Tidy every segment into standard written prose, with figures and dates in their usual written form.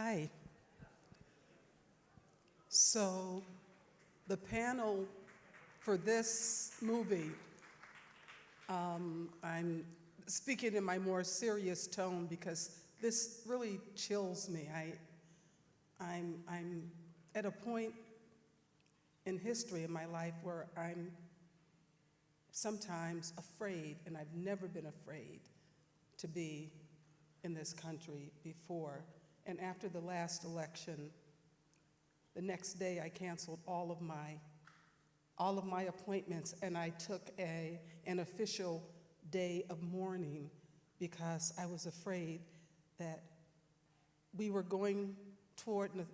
Hi. So the panel for this movie, I'm speaking in my more serious tone because this really chills me. I'm at a point in history in my life where I'm sometimes afraid, and I've never been afraid to be in this country before. And after the last election, the next day I canceled all of my appointments, and I took an official day of mourning because I was afraid that we were going toward a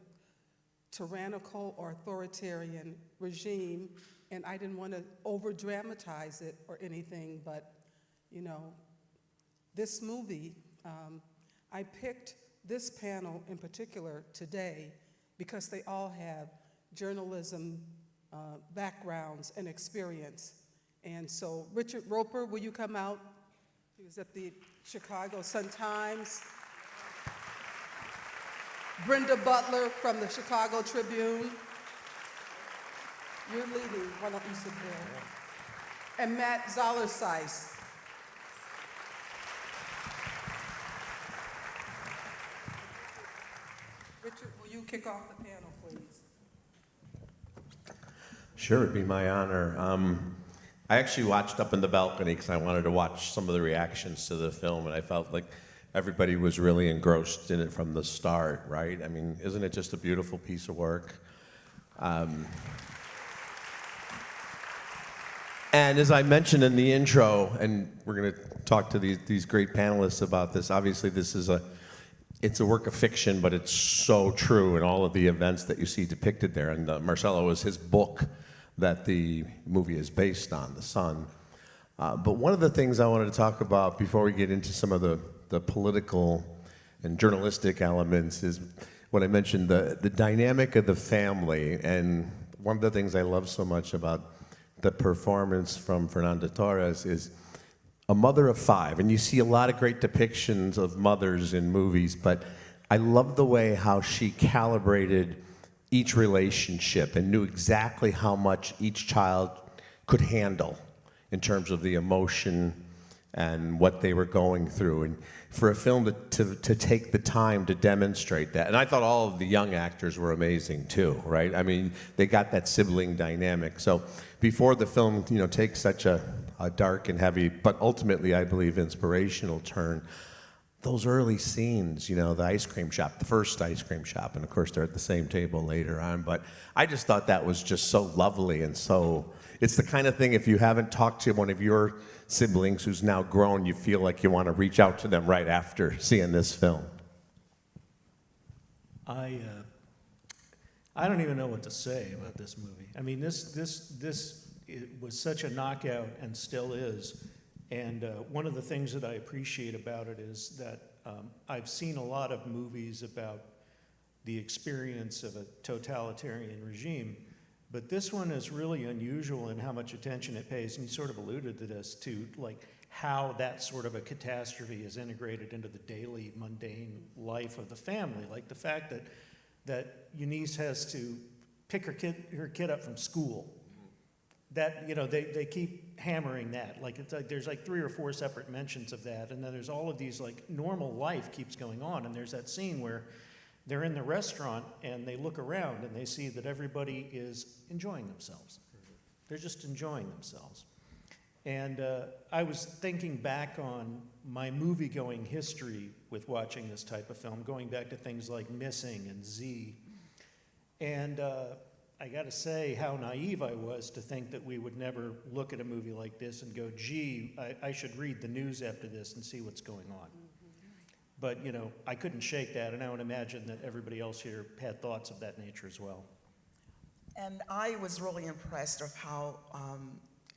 tyrannical or authoritarian regime, and I didn't want to over-dramatize it or anything, but this movie, I picked this panel in particular today because they all have journalism backgrounds and experience. And so Richard Roper, will you come out? He was at the Chicago Sun-Times. Brenda Butler from the Chicago Tribune. You're leading, why don't you sit there? And Matt Zollerseis. Richard, will you kick off the panel, please? Sure, it'd be my honor. I actually watched up in the balcony because I wanted to watch some of the reactions to the film, and I felt like everybody was really engrossed in it from the start, right? I mean, isn't it just a beautiful piece of work? And as I mentioned in the intro, and we're going to talk to these great panelists about this, obviously this is it's a work of fiction, but it's so true in all of the events that you see depicted there. And Marcello is his book that the movie is based on, The Sun. But one of the things I wanted to talk about before we get into some of the political and journalistic elements is what I mentioned, the dynamic of the family. And one of the things I love so much about the performance from Fernanda Torres is a mother of 5, and you see a lot of great depictions of mothers in movies, but I love the way how she calibrated each relationship and knew exactly how much each child could handle in terms of the emotion and what they were going through. And for a film to take the time to demonstrate that, and I thought all of the young actors were amazing too, right? I mean, they got that sibling dynamic. So before the film, takes such a dark and heavy, but ultimately, I believe, inspirational turn, those early scenes, the ice cream shop, the first ice cream shop, and of course they're at the same table later on, but I just thought that was just so lovely and so, it's the kind of thing, if you haven't talked to one of your siblings who's now grown, you feel like you want to reach out to them right after seeing this film. I don't even know what to say about this movie. I mean, this it was such a knockout and still is. And one of the things that I appreciate about it is that I've seen a lot of movies about the experience of a totalitarian regime, but this one is really unusual in how much attention it pays, and you sort of alluded to this too, like how that sort of a catastrophe is integrated into the daily mundane life of the family. Like the fact that Eunice has to pick her kid up from school. That, they keep hammering that. Like, it's like there's like 3 or 4 separate mentions of that, and then there's all of these, like, normal life keeps going on, and there's that scene where they're in the restaurant and they look around and they see that everybody is enjoying themselves. They're just enjoying themselves. And I was thinking back on my movie-going history with watching this type of film, going back to things like Missing and Z. And I got to say how naive I was to think that we would never look at a movie like this and go, gee, I should read the news after this and see what's going on. But, I couldn't shake that, and I would imagine that everybody else here had thoughts of that nature as well. And I was really impressed of how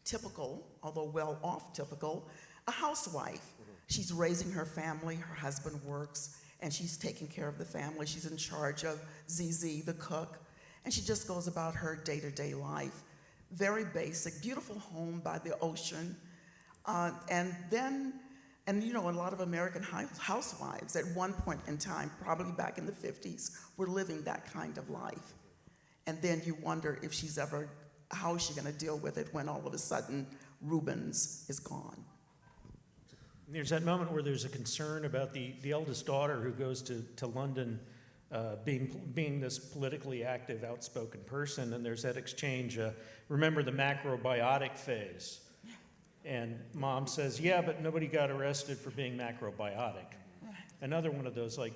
typical, although well-off typical, a housewife. She's raising her family, her husband works, and she's taking care of the family. She's in charge of ZZ, the cook, and she just goes about her day-to-day life. Very basic, beautiful home by the ocean. And And you know, a lot of American housewives at one point in time, probably back in the 50s, were living that kind of life. And then you wonder if how is she gonna deal with it when all of a sudden Rubens is gone? There's that moment where there's a concern about the eldest daughter who goes to London, being this politically active, outspoken person, and there's that exchange, remember the macrobiotic phase? And mom says, yeah, but nobody got arrested for being macrobiotic. Another one of those like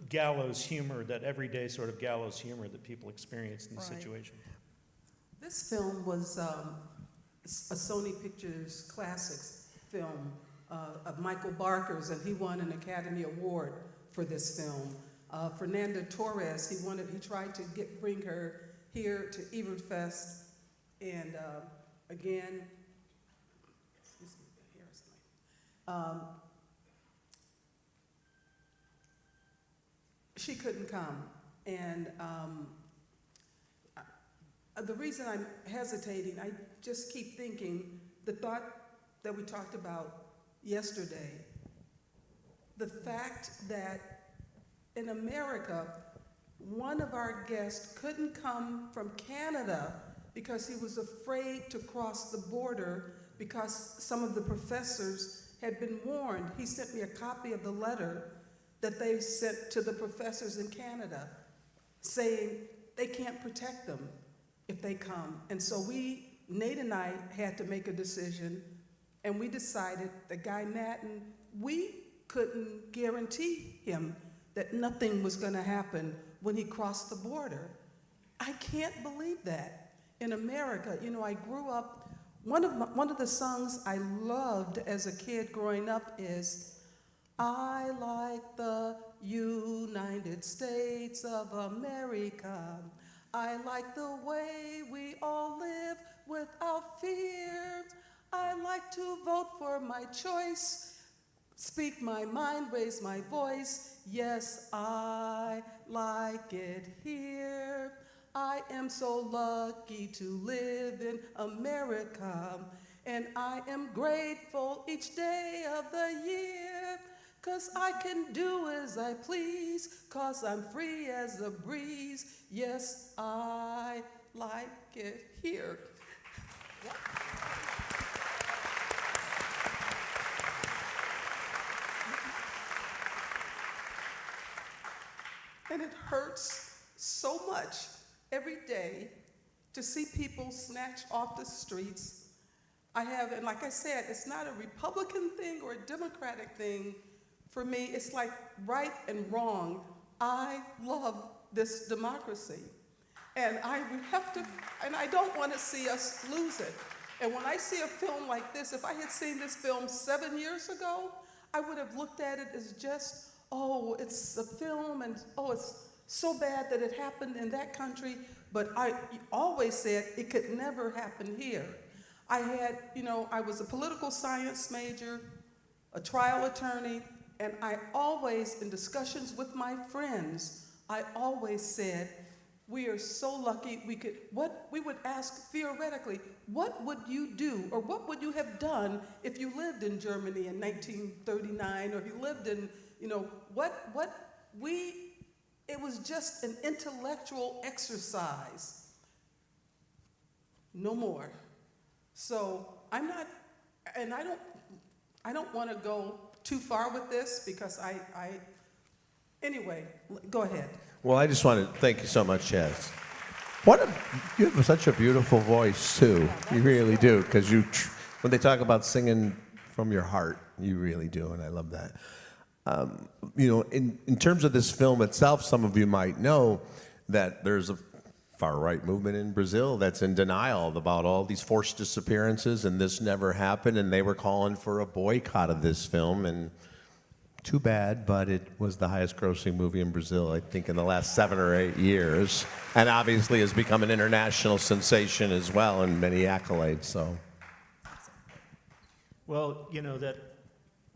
gallows humor, that everyday sort of gallows humor that people experience in these Right. situations. This film was a Sony Pictures Classics film of Michael Barker's, and he won an Academy Award for this film. Fernanda Torres, he tried to bring her here to Ebertfest, and again, excuse me, here is my, she couldn't come, and the reason I'm hesitating, I just keep thinking, the thought that we talked about yesterday, the fact that in America, one of our guests couldn't come from Canada because he was afraid to cross the border because some of the professors had been warned. He sent me a copy of the letter that they sent to the professors in Canada saying they can't protect them if they come. And so Nate and I had to make a decision, and we decided that Guy Natton, we couldn't guarantee him that nothing was gonna happen when he crossed the border. I can't believe that. In America, you know, I grew up, one of the songs I loved as a kid growing up is, I like the United States of America. I like the way we all live without fear. I like to vote for my choice, speak my mind, raise my voice. Yes, I like it here. I am so lucky to live in America, and I am grateful each day of the year, 'cause I can do as I please, 'cause I'm free as a breeze. Yes, I like it here. And it hurts so much every day to see people snatched off the streets. And like I said, it's not a Republican thing or a Democratic thing. For me, it's like right and wrong. I love this democracy. And I don't want to see us lose it. And when I see a film like this, if I had seen this film 7 years ago, I would have looked at it as just, oh, it's a film, and oh, it's so bad that it happened in that country. But I always said it could never happen here. I was a political science major, a trial attorney, and I always, in discussions with my friends, I always said, we are so lucky we would ask theoretically, what would you do, or what would you have done if you lived in Germany in 1939, or if you lived in, it was just an intellectual exercise. No more. So I don't want to go too far with this because anyway, go ahead. Well, I just want to thank you so much, Chaz. You have such a beautiful voice, too. You really do, because when they talk about singing from your heart, you really do, and I love that. In terms of this film itself, some of you might know that there's a far-right movement in Brazil that's in denial about all these forced disappearances, and this never happened, and they were calling for a boycott of this film, and too bad, but it was the highest-grossing movie in Brazil, I think, in the last 7 or 8 years, and obviously has become an international sensation as well, and many accolades, so. Well,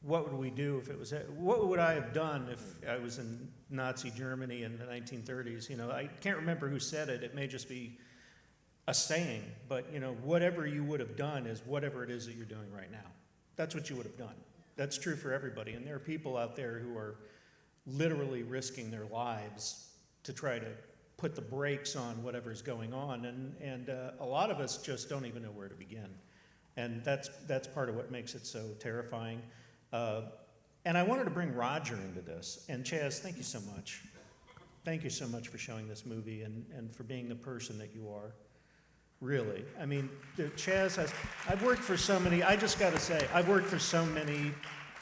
what would we do if it was, what would I have done if I was in Nazi Germany in the 1930s? I can't remember who said it. It may just be a saying, but, whatever you would have done is whatever it is that you're doing right now. That's what you would have done. That's true for everybody. And there are people out there who are literally risking their lives to try to put the brakes on whatever's going on. And a lot of us just don't even know where to begin. And that's part of what makes it so terrifying. And I wanted to bring Roger into this. And Chaz, thank you so much. Thank you so much for showing this movie and for being the person that you are. Really. I mean, Chaz has, I've worked for so many, I just got to say, I've worked for so many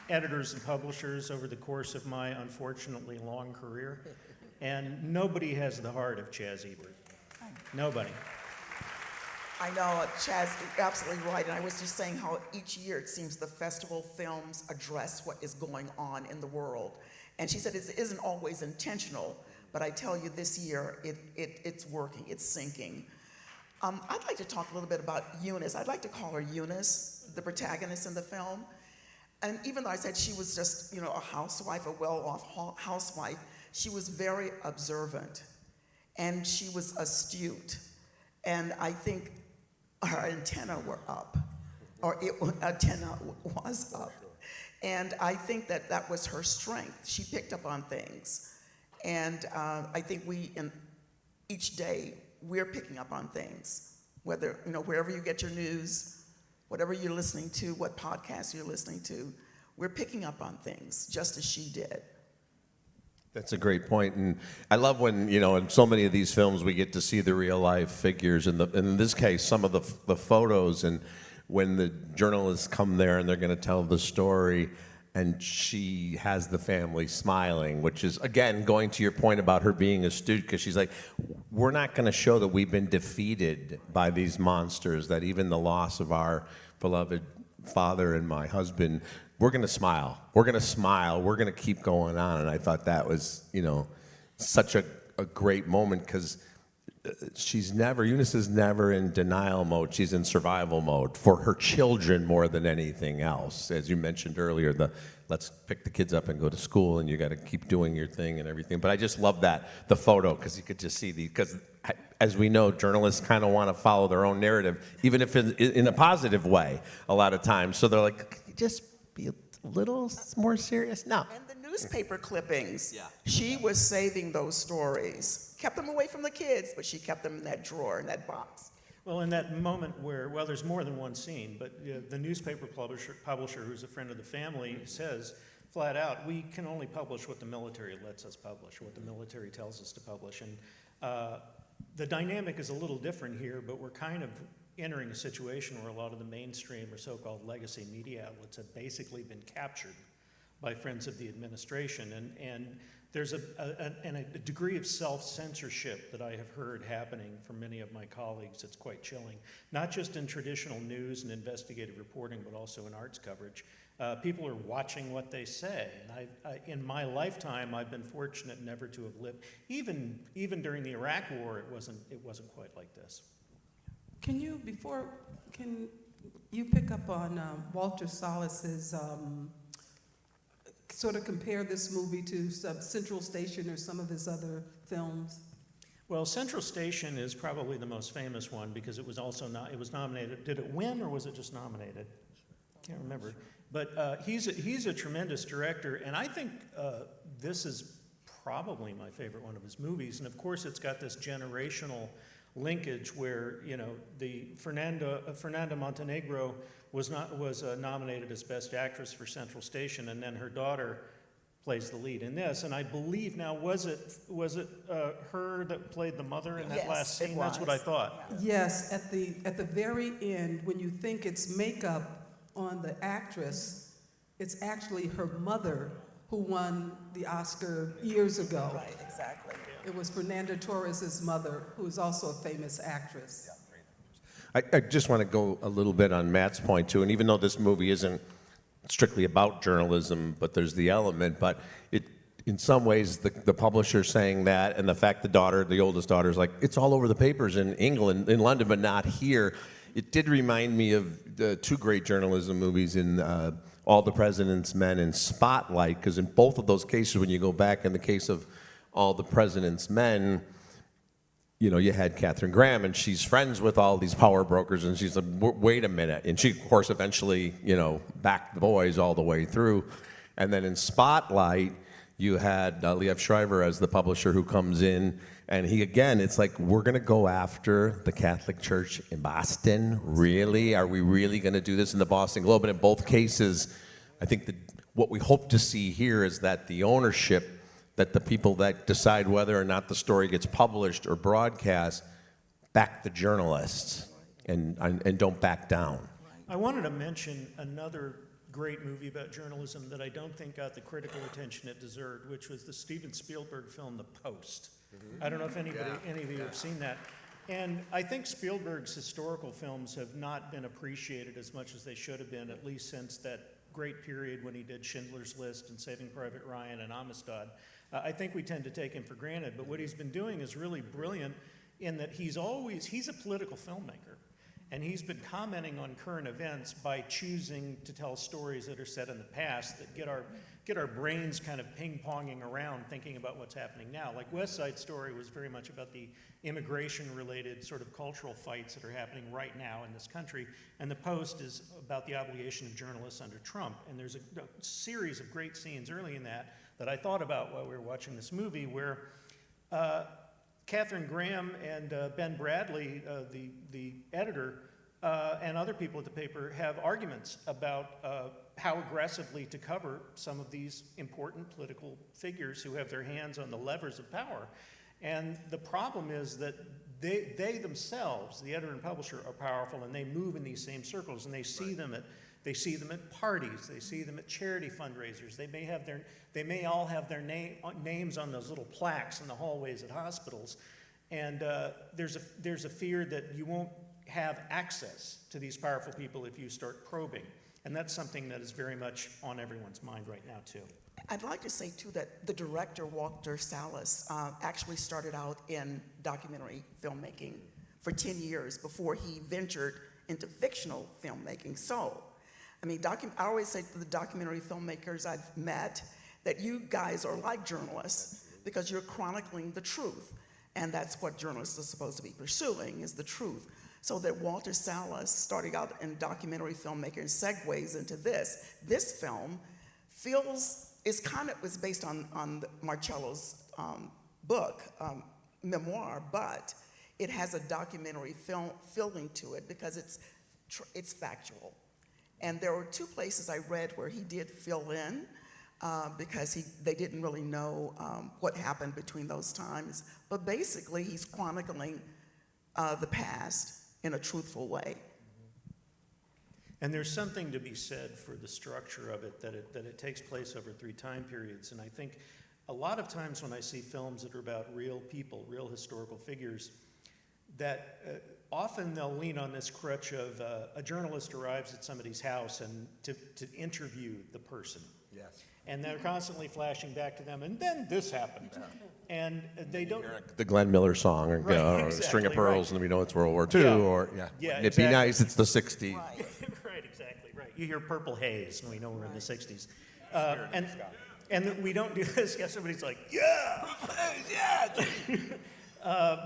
editors and publishers over the course of my unfortunately long career, and nobody has the heart of Chaz Ebert. Nobody. I know, Chaz, you're absolutely right. And I was just saying how each year it seems the festival films address what is going on in the world. And she said it isn't always intentional, but I tell you this year it's working, it's sinking. I'd like to talk a little bit about Eunice. I'd like to call her Eunice, the protagonist in the film. And even though I said she was just, you know, a housewife, a well-off housewife, she was very observant and she was astute. And I think her antenna were up, or antenna was up. And I think that was her strength. She picked up on things. And I think each day, we're picking up on things, whether, you know, wherever you get your news, whatever you're listening to, what podcast you're listening to, we're picking up on things just as she did. That's a great point, and I love when, you know, in so many of these films we get to see the real life figures, and in this case, some of the photos, and when the journalists come there and they're going to tell the story, and she has the family smiling, which is, again, going to your point about her being astute, because she's like, we're not going to show that we've been defeated by these monsters, that even the loss of our beloved father and my husband, we're going to smile. We're going to smile. We're going to keep going on. And I thought that was, you know, such a great moment, because Eunice is never in denial mode. She's in survival mode for her children more than anything else. As you mentioned earlier, let's pick the kids up and go to school, and you got to keep doing your thing and everything. But I just love the photo, because you could just see because as we know, journalists kind of want to follow their own narrative, even if in a positive way a lot of times. So they're like, just be a little more serious. No. And the newspaper clippings, she was saving those stories, kept them away from the kids, but she kept them in that drawer, in that box. Well, in that moment where, well, there's more than one scene, but the newspaper publisher, who's a friend of the family, says flat out, we can only publish what the military lets us publish, what the military tells us to publish. And the dynamic is a little different here, but we're kind of entering a situation where a lot of the mainstream or so-called legacy media outlets have basically been captured by friends of the administration. And there's a degree of self-censorship that I have heard happening from many of my colleagues that's quite chilling, not just in traditional news and investigative reporting, but also in arts coverage. People are watching what they say. And in my lifetime, I've been fortunate never to have lived, even during the Iraq War, it wasn't quite like this. Can you pick up on Walter Salas's sort of compare this movie to Central Station or some of his other films? Well, Central Station is probably the most famous one because it was also it was nominated. Did it win or was it just nominated? Can't remember. But he's a tremendous director, and I think this is probably my favorite one of his movies. And of course, it's got this generational linkage where, you know, the Fernanda Montenegro was nominated as Best Actress for Central Station, and then her daughter plays the lead in this. And I believe now, was it her that played the mother in that Yes, last scene? it That's what I was. thought. Yes, at the very end, when you think it's makeup on the actress, it's actually her mother who won the Oscar years ago. Right, exactly. It was Fernanda Torres's mother, who is also a famous actress. I just want to go a little bit on Matt's point too, and even though this movie isn't strictly about journalism, but there's the element, but it, in some ways, the publisher saying that, and the fact the oldest daughter is like, it's all over the papers in England, in London, but not here. It did remind me of the two great journalism movies in All the President's Men and Spotlight, because in both of those cases, when you go back in the case of All the President's Men, you know, you had Katharine Graham, and she's friends with all these power brokers, and she's like, wait a minute. And she, of course, eventually, you know, backed the boys all the way through. And then in Spotlight, you had Liev Schreiber as the publisher who comes in, and he, again, it's like, we're going to go after the Catholic Church in Boston? Really? Are we really going to do this in the Boston Globe? And in both cases, I think that what we hope to see here is that the ownership, that the people that decide whether or not the story gets published or broadcast back the journalists and don't back down. I wanted to mention another great movie about journalism that I don't think got the critical attention it deserved, which was the Steven Spielberg film, The Post. I don't know if any of you have seen that. And I think Spielberg's historical films have not been appreciated as much as they should have been, at least since that great period when he did Schindler's List and Saving Private Ryan and Amistad. I think we tend to take him for granted, but what he's been doing is really brilliant in that he's a political filmmaker, and he's been commenting on current events by choosing to tell stories that are set in the past that get our brains kind of ping-ponging around thinking about what's happening now. Like West Side Story was very much about the immigration-related sort of cultural fights that are happening right now in this country, and The Post is about the obligation of journalists under Trump. And there's a series of great scenes early in that I thought about while we were watching this movie, where Katharine Graham and Ben Bradley, the editor, and other people at the paper have arguments about how aggressively to cover some of these important political figures who have their hands on the levers of power. And the problem is that they themselves, the editor and publisher, are powerful, and they move in these same circles, and they see them at parties, they see them at charity fundraisers. They may all have their names on those little plaques in the hallways at hospitals, and there's a fear that you won't have access to these powerful people if you start probing, and that's something that is very much on everyone's mind right now too. I'd like to say too that the director Walter Salles actually started out in documentary filmmaking for 10 years before he ventured into fictional filmmaking. So, I mean, I always say to the documentary filmmakers I've met that you guys are like journalists because you're chronicling the truth. And that's what journalists are supposed to be pursuing, is the truth. So that Walter Salles, starting out in documentary filmmaking, segues into this. This film is based on Marcello's book, memoir, but it has a documentary feeling to it because it's factual. And there were two places I read where he did fill in because they didn't really know what happened between those times. But basically, he's chronicling the past in a truthful way. And there's something to be said for the structure of it, that it takes place over 3 time periods. And I think a lot of times when I see films that are about real people, real historical figures, that often they'll lean on this crutch of a journalist arrives at somebody's house and to interview the person. Yes. And they're constantly flashing back to them, and then this happened. And they don't... The Glenn Miller song, or, Right, you know, exactly, String of Pearls, right. and we know it's World War II, Yeah. or, Yeah, It'd exactly. be nice, it's the 60s. Right. Right, exactly, right. You hear Purple Haze, and we know we're in the 60s. And we don't do this. Yeah, somebody's like, yeah, yeah.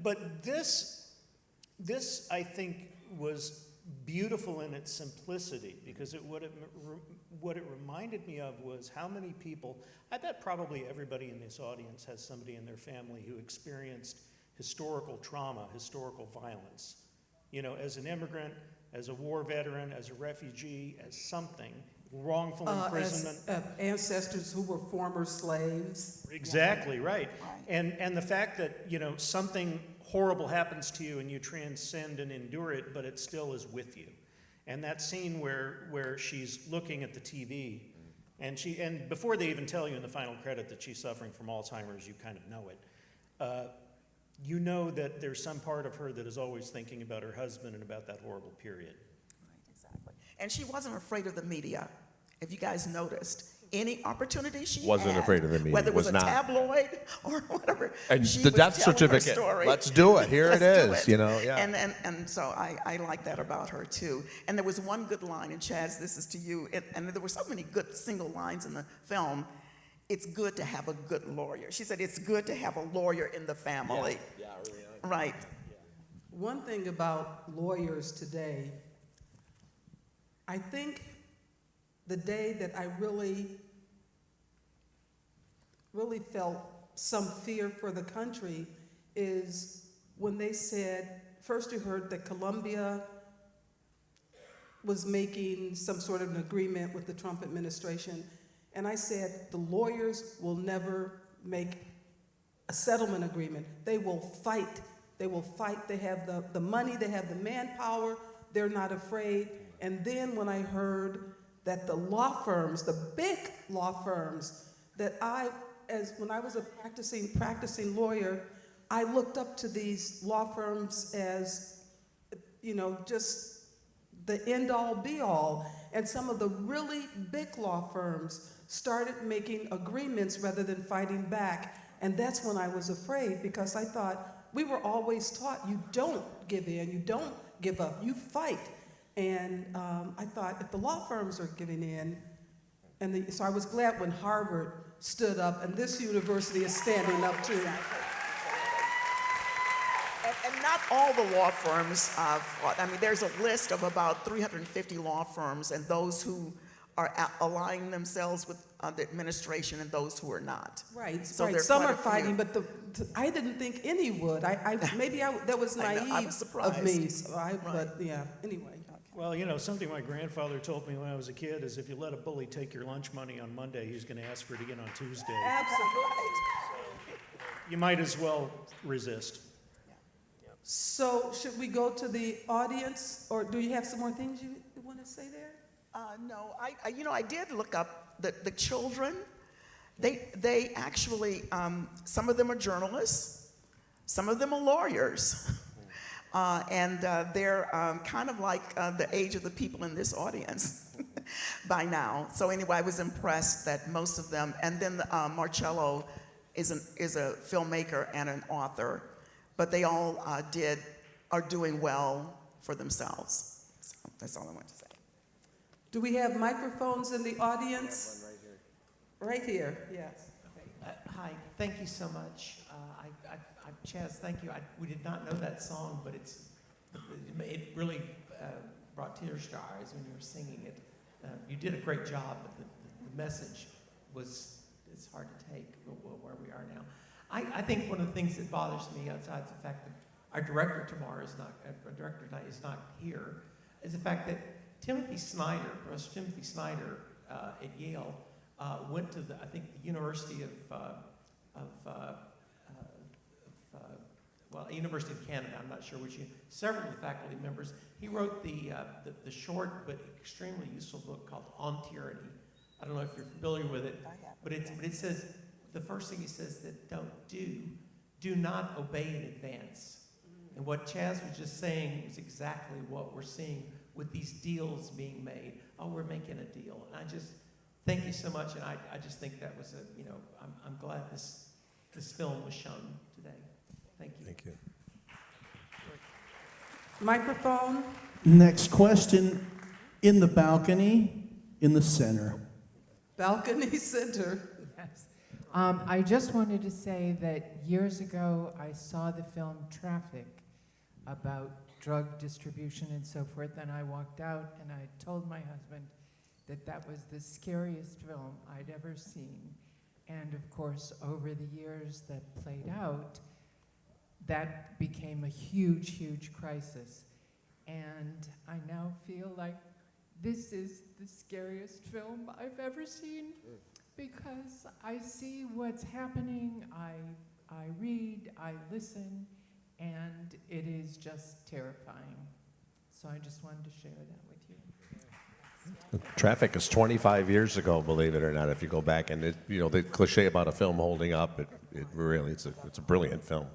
But this, I think, was beautiful in its simplicity, because what it reminded me of was how many people, I bet probably everybody in this audience has somebody in their family who experienced historical trauma, historical violence. You know, as an immigrant, as a war veteran, as a refugee, as something, wrongful imprisonment. As ancestors who were former slaves. Exactly, right. And the fact that, you know, something horrible happens to you and you transcend and endure it, but it still is with you. And that scene where she's looking at the TV, and before they even tell you in the final credit that she's suffering from Alzheimer's, you kind of know it. You know that there's some part of her that is always thinking about her husband and about that horrible period. Right, exactly. And she wasn't afraid of the media, if you guys noticed. Any opportunity she Wasn't had, afraid of the media, whether it was was a not. tabloid or whatever. And she the was death telling her certificate, story. let's do it, here it Let's do is, it. you know, yeah. And so I like that about her too. And there was one good line, and Chaz, this is to you, and there were so many good single lines in the film. It's good to have a good lawyer. She said, it's good to have a lawyer in the family. Yeah, really. Right. One thing about lawyers today, I think the day that I really felt some fear for the country is when they said, first you heard that Colombia was making some sort of an agreement with the Trump administration, and I said, the lawyers will never make a settlement agreement. They will fight. They will fight. They have the money, they have the manpower, they're not afraid. And then when I heard that the law firms, the big law firms, that when I was a practicing lawyer, I looked up to these law firms as, just the end-all, be-all. And some of the really big law firms started making agreements rather than fighting back. And that's when I was afraid, because I thought, we were always taught, you don't give in, you don't give up, you fight. And I thought, if the law firms are giving in, so I was glad when Harvard stood up, and this university is standing up too. And not all the law firms fought. I mean, there's a list of about 350 law firms, and those who are aligning themselves with the administration and those who are not. Right, So right. there's Some quite are a few. fighting, but that was naive I know, I was of me. surprised. But yeah, anyway. Well, something my grandfather told me when I was a kid is if you let a bully take your lunch money on Monday, he's going to ask for it again on Tuesday. Absolutely. You might as well resist. So should we go to the audience, or do you have some more things you want to say there? No, I did look up the children. They actually, some of them are journalists, some of them are lawyers, and they're kind of like the age of the people in this audience by now. So anyway, I was impressed that most of them, and then Marcello is a filmmaker and an author, but they all are doing well for themselves. So that's all I want to say. Do we have microphones in the audience? Right here, yes. Hi, thank you so much. Chaz, thank you. We did not know that song, but it really brought tears to our eyes when you were singing it. You did a great job, but the message it's hard to take where we are now. I think one of the things that bothers me, outside the fact that our director tonight is not here, is the fact that Professor Timothy Snyder at Yale went to the University University of Canada. I'm not sure which. Several of the faculty members. He wrote the short but extremely useful book called On Tyranny. I don't know if you're familiar with it, but it says the first thing he says that do not obey in advance. And what Chaz was just saying was exactly what we're seeing with these deals being made. Oh, we're making a deal. And I just thank you so much. And I just think that was I'm glad this film was shown today. Thank you. Thank you. Microphone? Next question, in the balcony, in the center. Balcony center. Yes. I just wanted to say that years ago I saw the film Traffic about drug distribution and so forth, and I walked out and I told my husband that was the scariest film I'd ever seen. And of course, over the years that played out, that became a huge, huge crisis. And I now feel like this is the scariest film I've ever seen, because I see what's happening, I read, I listen, and it is just terrifying. So I just wanted to share that with you. Traffic is 25 years ago, believe it or not. If you go back, and the cliche about a film holding up, it's a brilliant film.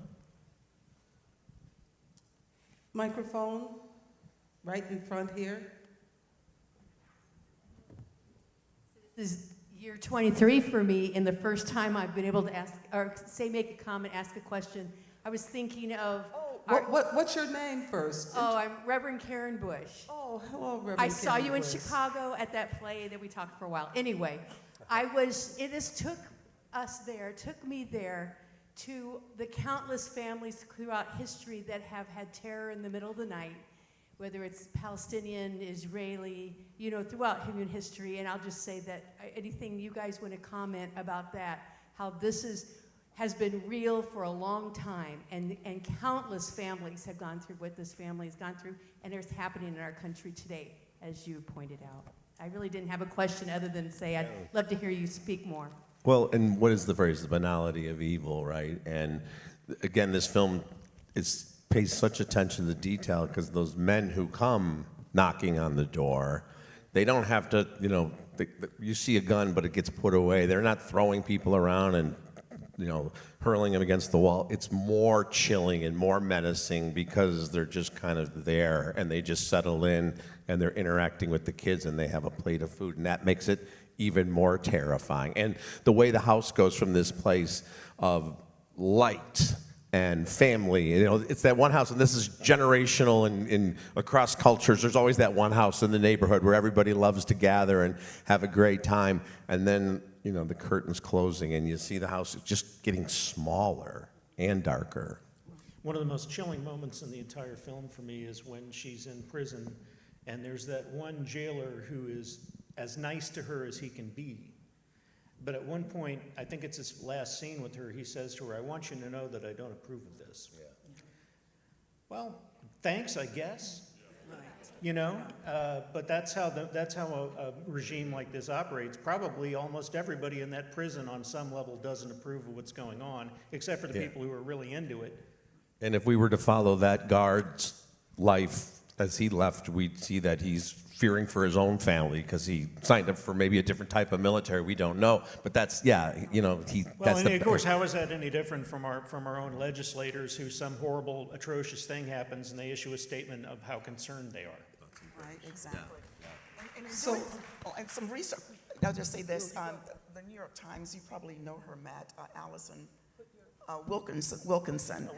Microphone, right in front here. This is year 23 for me, and the first time I've been able to make a comment, ask a question. I was thinking of... What's your name first? Oh, I'm Reverend Karen Bush. Oh, hello, Reverend I saw Karen you in Bush. Chicago at that play that we talked for a while. Anyway, took me there to the countless families throughout history that have had terror in the middle of the night, whether it's Palestinian, Israeli, throughout human history. And I'll just say that anything you guys want to comment about that, how this has been real for a long time, and countless families have gone through what this family has gone through, and it's happening in our country today, as you pointed out. I really didn't have a question other than say I'd love to hear you speak more. Well, and what is the phrase? The banality of evil, right? And again, this film pays such attention to detail, because those men who come knocking on the door, they don't have to, you see a gun, but it gets put away. They're not throwing people around and, hurling them against the wall. It's more chilling and more menacing because they're just kind of there, and they just settle in, and they're interacting with the kids, and they have a plate of food, and that makes it even more terrifying. And the way the house goes from this place of light and family, it's that one house, and this is generational and across cultures. There's always that one house in the neighborhood where everybody loves to gather and have a great time, and then the curtains closing, and you see the house just getting smaller and darker. One of the most chilling moments in the entire film for me is when she's in prison, and there's that one jailer who is as nice to her as he can be. But at one point, I think it's his last scene with her, he says to her, "I want you to know that I don't approve of this." Yeah. Well, thanks, I guess. But that's how a regime like this operates. Probably almost everybody in that prison on some level doesn't approve of what's going on, except for the people who are really into it. And if we were to follow that guard's life as he left, we'd see that he's fearing for his own family because he signed up for maybe a different type of military. We don't know, but that's Well, and of course, how is that any different from our own legislators who some horrible, atrocious thing happens and they issue a statement of how concerned they are? Right, exactly. And some research, I'll just say this, the New York Times, you probably know her, Matt, Allison Wilkinson.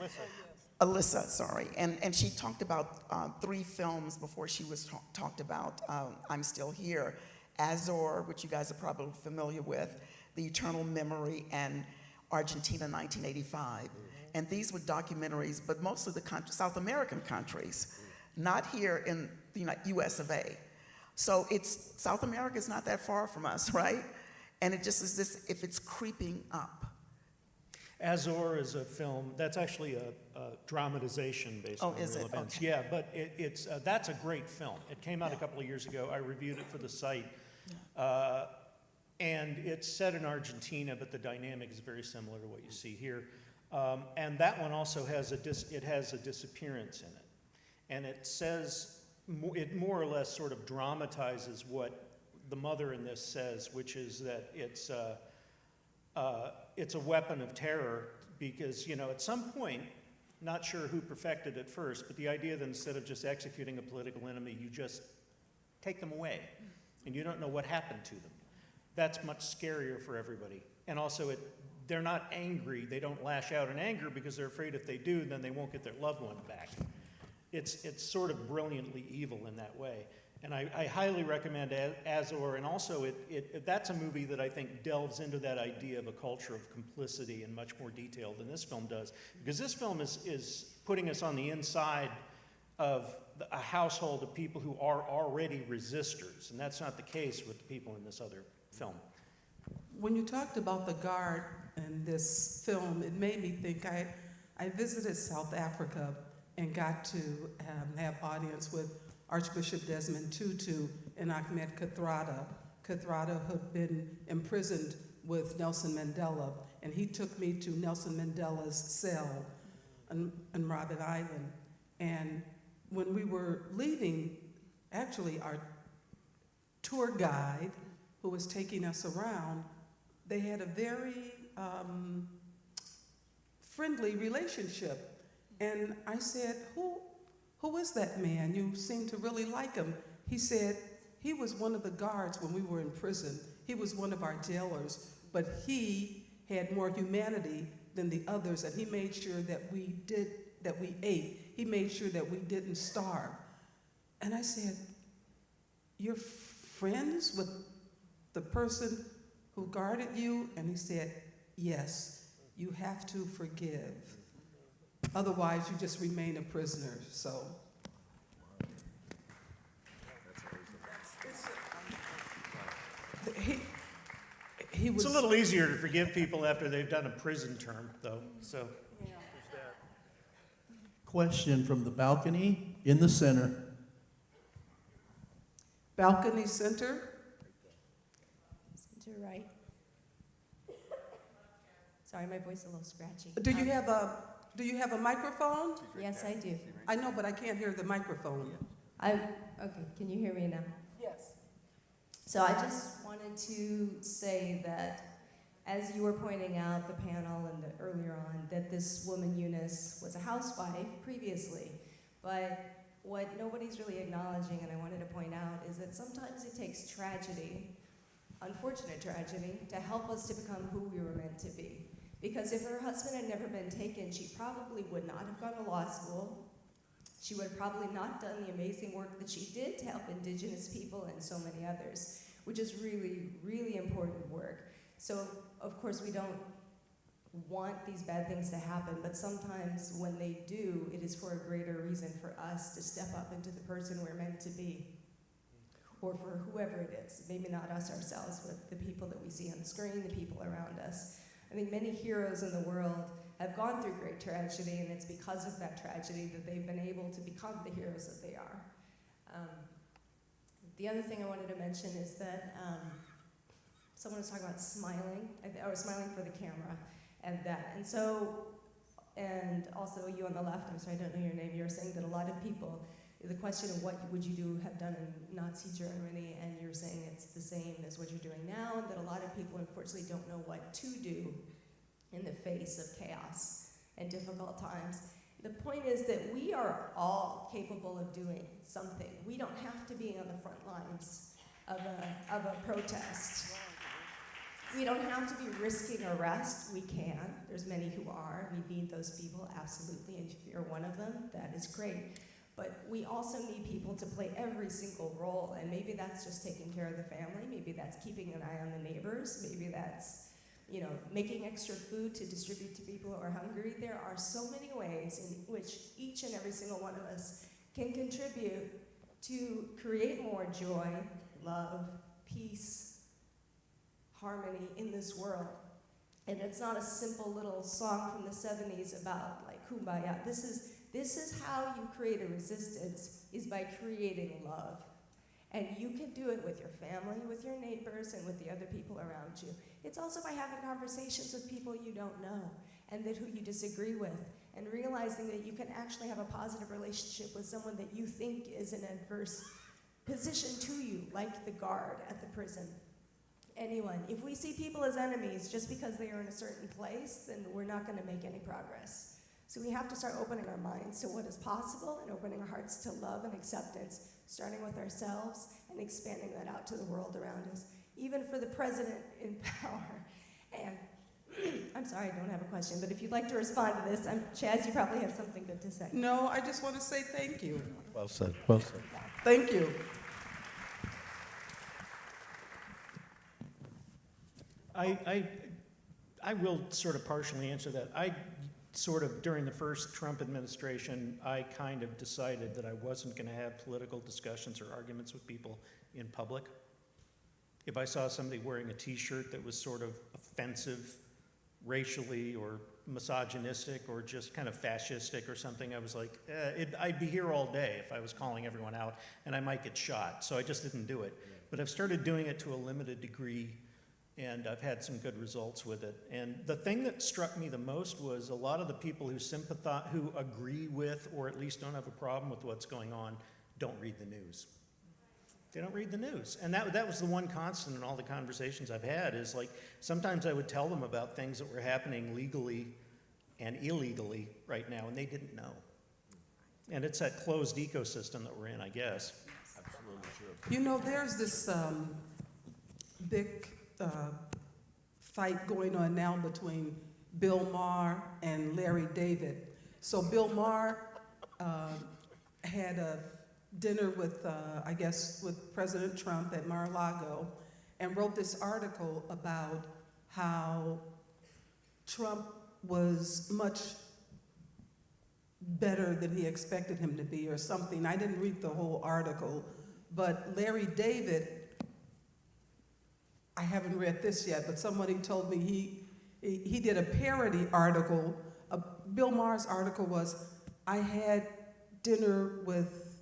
Alyssa, sorry. And she talked about 3 films before she was talked about I'm Still Here. Azor, which you guys are probably familiar with, The Eternal Memory, and Argentina 1985. And these were documentaries, but mostly the South American countries, not here in the US of A. So South America is not that far from us, right? And it just is this, if it's creeping up. Azor is a film, that's actually a dramatization based on real events. Okay. Yeah, but that's a great film. It came out a couple of years ago. I reviewed it for the site. And it's set in Argentina, but the dynamic is very similar to what you see here. And that one also has a disappearance in it. And it more or less sort of dramatizes what the mother in this says, which is that it's a weapon of terror because, at some point, not sure who perfected it first, but the idea that instead of just executing a political enemy, you just take them away and you don't know what happened to them. That's much scarier for everybody. And also, they're not angry. They don't lash out in anger because they're afraid if they do, then they won't get their loved one back. It's sort of brilliantly evil in that way. And I highly recommend Azor, and also that's a movie that I think delves into that idea of a culture of complicity in much more detail than this film does. Because this film is putting us on the inside of a household of people who are already resistors, and that's not the case with the people in this other film. When you talked about the guard in this film, it made me think I visited South Africa and got to have audience with Archbishop Desmond Tutu and Ahmed Kathrada. Kathrada had been imprisoned with Nelson Mandela, and he took me to Nelson Mandela's cell on Robben Island. And when we were leaving, actually our tour guide who was taking us around, they had a very friendly relationship. And I said, who is that man? You seem to really like him. He said, he was one of the guards when we were in prison. He was one of our jailers, but he had more humanity than the others, and he made sure that we ate. He made sure that we didn't starve. And I said, you're friends with the person who guarded you? And he said, yes. you have to forgive. Otherwise, you just remain a prisoner, so. He It's was. a little easier to forgive people after they've done a prison term, though, so. Question from the balcony in the center. Balcony center. Center right. Sorry, my voice is a little scratchy. Do you have a microphone? Yes, I do. I know, but I can't hear the microphone. Okay, can you hear me now? Yes. So I just wanted to say that, as you were pointing out, the panel and earlier on, that this woman, Eunice, was a housewife previously. But what nobody's really acknowledging, and I wanted to point out, is that sometimes it takes tragedy, unfortunate tragedy, to help us to become who we were meant to be. Because if her husband had never been taken, she probably would not have gone to law school. She would have probably not done the amazing work that she did to help Indigenous people and so many others, which is really, really important work. So, of course, we don't want these bad things to happen, but sometimes when they do, it is for a greater reason for us to step up into the person we're meant to be, or for whoever it is, maybe not us ourselves, but the people that we see on the screen, the people around us. I think many heroes in the world have gone through great tragedy, and it's because of that tragedy that they've been able to become the heroes that they are. The other thing I wanted to mention is that someone was talking about smiling, or smiling for the camera, and that. And so, and also you on the left, I'm sorry, I don't know your name, you were saying that a lot of people, the question of what would you have done in Nazi Germany, and you're saying it's the same as what you're doing now, and that a lot of people unfortunately don't know what to do in the face of chaos and difficult times. The point is that we are all capable of doing something. We don't have to be on the front lines of a protest. We don't have to be risking arrest. We can. There's many who are. We need those people, absolutely. And if you're one of them, that is great. But we also need people to play every single role. And maybe that's just taking care of the family. Maybe that's keeping an eye on the neighbors. Maybe that's, making extra food to distribute to people who are hungry. There are so many ways in which each and every single one of us can contribute to create more joy, love, peace, harmony in this world. And it's not a simple little song from the 70s about like kumbaya. This is how you create a resistance, is by creating love. And you can do it with your family, with your neighbors, and with the other people around you. It's also by having conversations with people you don't know and who you disagree with, and realizing that you can actually have a positive relationship with someone that you think is in an adverse position to you, like the guard at the prison. Anyone. If we see people as enemies just because they are in a certain place, then we're not going to make any progress. So we have to start opening our minds to what is possible and opening our hearts to love and acceptance, starting with ourselves and expanding that out to the world around us, even for the president in power. And I'm sorry, I don't have a question, but if you'd like to respond to this, Chaz, you probably have something good to say. No, I just want to say thank you. Well said, well said. Thank you. I will sort of partially answer that. During the first Trump administration, I kind of decided that I wasn't going to have political discussions or arguments with people in public. If I saw somebody wearing a t-shirt that was sort of offensive racially or misogynistic or just kind of fascistic or something, I was like, I'd be here all day if I was calling everyone out, and I might get shot. So I just didn't do it. But I've started doing it to a limited degree, and I've had some good results with it. And the thing that struck me the most was a lot of the people who agree with, or at least don't have a problem with what's going on, don't read the news. They don't read the news. And that was the one constant in all the conversations I've had, is like, sometimes I would tell them about things that were happening legally and illegally right now, and they didn't know. And it's that closed ecosystem that we're in, I guess. There's this big fight going on now between Bill Maher and Larry David. So Bill Maher had a dinner with, with President Trump at Mar-a-Lago, and wrote this article about how Trump was much better than he expected him to be or something. I didn't read the whole article, but Larry David, I haven't read this yet, but somebody told me he did a parody article. Bill Maher's article was, I had dinner with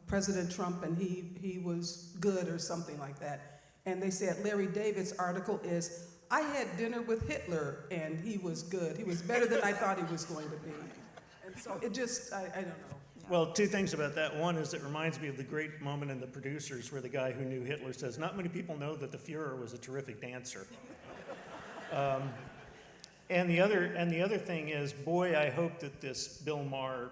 President Trump and he was good or something like that. And they said Larry David's article is, I had dinner with Hitler and he was good. He was better than I thought he was going to be. And so it just, I don't know. Well, two things about that. One is it reminds me of the great moment in The Producers where the guy who knew Hitler says, not many people know that the Fuhrer was a terrific dancer. And the other thing is, boy, I hope that this Bill Maher,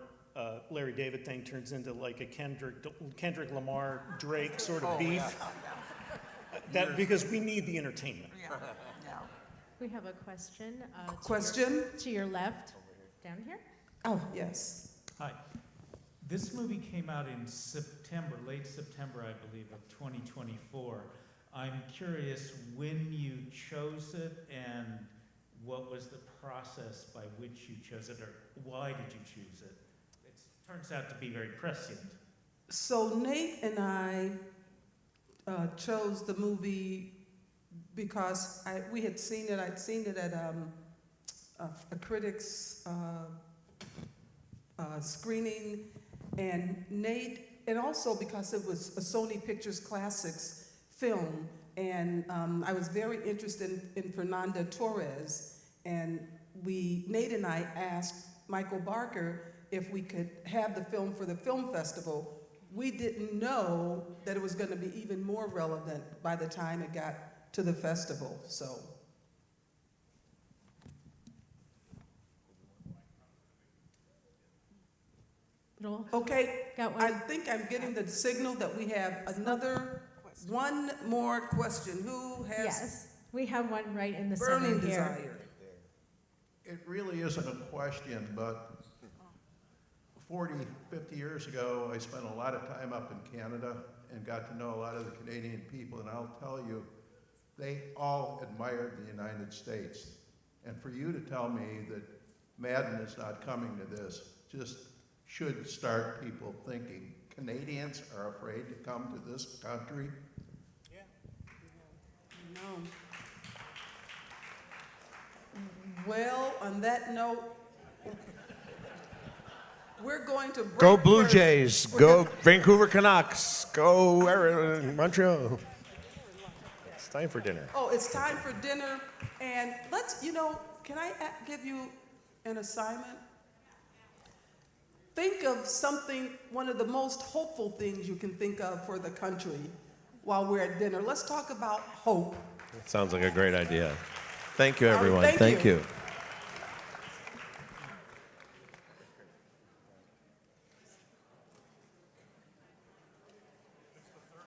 Larry David thing turns into like a Kendrick Lamar, Drake sort of beef. Because we need the entertainment. Yeah. We have a question. Question? To your left, down here. Oh, yes. Hi. This movie came out in September, late September, I believe, of 2024. I'm curious when you chose it and what was the process by which you chose it, or why did you choose it? It turns out to be very prescient. So Nate and I chose the movie because we had seen it. I'd seen it at a critic's screening, and Nate, and also because it was a Sony Pictures Classics film, and I was very interested in Fernanda Torres, and Nate and I asked Michael Barker if we could have the film for the film festival. We didn't know that it was going to be even more relevant by the time it got to the festival, so. Joel, Okay, got I one. think I'm getting the signal that we have one more question. Who has Yes, we have one right in the burning center here. desire? It really isn't a question, but 40, 50 years ago, I spent a lot of time up in Canada and got to know a lot of the Canadian people, and I'll tell you, they all admired the United States. And for you to tell me that Madden is not coming to this just should start people thinking, Canadians are afraid to come to this country? No. Well, on that note, we're going to break. Go Blue for- Jays. we're Go gonna- Vancouver Canucks. Go Montreal. It's time for dinner. Oh, it's time for dinner, and can I give you an assignment? Think of something, one of the most hopeful things you can think of for the country while we're at dinner. Let's talk about hope. Sounds like a great idea. Thank you, All right, everyone. thank Thank you. you.